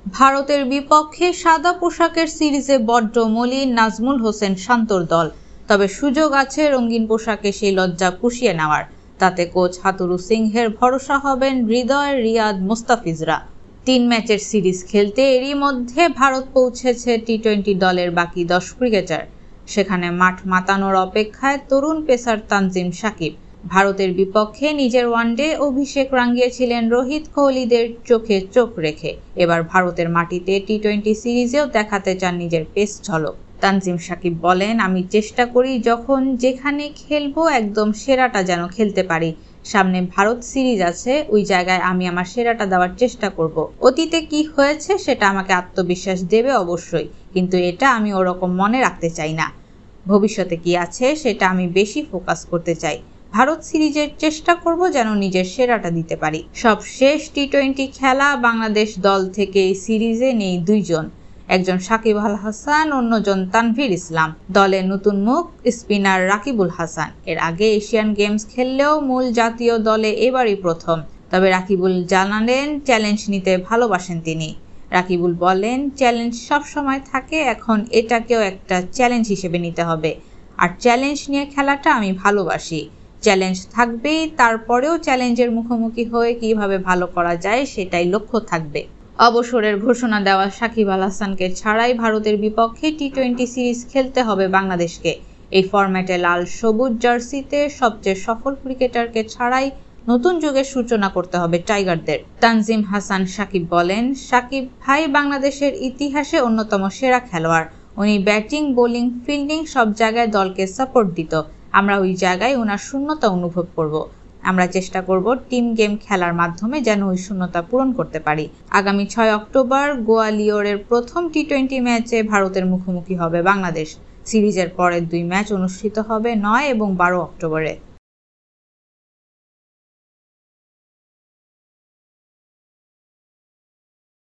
ভারতের বিপক্ষে সাদা পোশাকের সিরিজে বড্ড মলিন নাজমুল হোসেন শান্তর দল। তবে সুযোগ আছে রঙিন পোশাকে সেই লজ্জা পুষিয়ে নেওয়ার। তাতে কোচ হাতুরু সিংহের ভরসা হবেন হৃদয়, রিয়াদ, মোস্তাফিজরা। ৩ ম্যাচের সিরিজ খেলতে এরই মধ্যে ভারত পৌঁছেছে টি-20 দলের বাকি 10 ক্রিকেটার। সেখানে মাঠ মাতানোর অপেক্ষায় তরুণ পেসার তানজিম সাকিব। ভারতের বিপক্ষে নিজের ওয়ানডে অভিষেক রাঙিয়েছিলেন রোহিত কোহলিদের চোখে চোখ রেখে। এবার ভারতের মাটিতে টি-20 সিরিজেও দেখাতে চান নিজের পেস ঝলক। তানজিম সাকিব বলেন, আমি চেষ্টা করি যখন যেখানে খেলবো একদম সেরাটা যেন খেলতে পারি। সামনে ভারত সিরিজ আছে, ওই জায়গায় আমি আমার সেরাটা দেওয়ার চেষ্টা করব। অতীতে কি হয়েছে সেটা আমাকে আত্মবিশ্বাস দেবে অবশ্যই, কিন্তু এটা আমি ওরকম মনে রাখতে চাই না। ভবিষ্যতে কি আছে সেটা আমি বেশি ফোকাস করতে চাই। ভারত সিরিজের চেষ্টা করব যেন নিজের সেরাটা দিতে পারি। সব শেষ টি-20 খেলা বাংলাদেশ দল থেকে এই সিরিজে নেই 2 জন। একজন সাকিব আল হাসান, অন্যজন তানভীর ইসলাম। দলে নতুন মুখ স্পিনার রাকিবুল হাসান। এর আগে এশিয়ান গেমস খেললেও মূল জাতীয় দলে এবারই প্রথম। তবে রাকিবুল জানালেন চ্যালেঞ্জ নিতে ভালোবাসেন তিনি। রাকিবুল বলেন, চ্যালেঞ্জ সবসময় থাকে, এখন এটাকেও একটা চ্যালেঞ্জ হিসেবে নিতে হবে। আর চ্যালেঞ্জ নিয়ে খেলাটা আমি ভালোবাসি। চ্যালেঞ্জ থাকবেই, তারপরেও চ্যালেঞ্জের মুখোমুখি হয়ে কিভাবে ভালো করা যায় সেটাই লক্ষ্য থাকবে। অবসরের ঘোষণা দেওয়া সাকিব আল হাসানকে ছাড়াই ভারতের বিপক্ষে টি-20 সিরিজ খেলতে হবে বাংলাদেশকে। এই ফরম্যাটে লাল সবুজ জার্সিতে সবচেয়ে সফল ক্রিকেটারকে ছাড়াই নতুন যুগের সূচনা করতে হবে টাইগারদের। তানজিম হাসান সাকিব বলেন, সাকিব ভাই বাংলাদেশের ইতিহাসে অন্যতম সেরা খেলোয়াড়। উনি ব্যাটিং, বোলিং, ফিল্ডিং সব জায়গায় দলকে সাপোর্ট দিত। আমরা ওই জায়গায় ওনার শূন্যতা অনুভব করব। আমরা চেষ্টা করব টিম গেম খেলার মাধ্যমে যেন ওই শূন্যতা পূরণ করতে পারি। আগামী 6 অক্টোবর গোয়ালিয়রের প্রথম টি-20 ম্যাচে ভারতের মুখোমুখি হবে বাংলাদেশ। সিরিজের পরের 2 ম্যাচ অনুষ্ঠিত হবে 9 এবং 12 অক্টোবরে।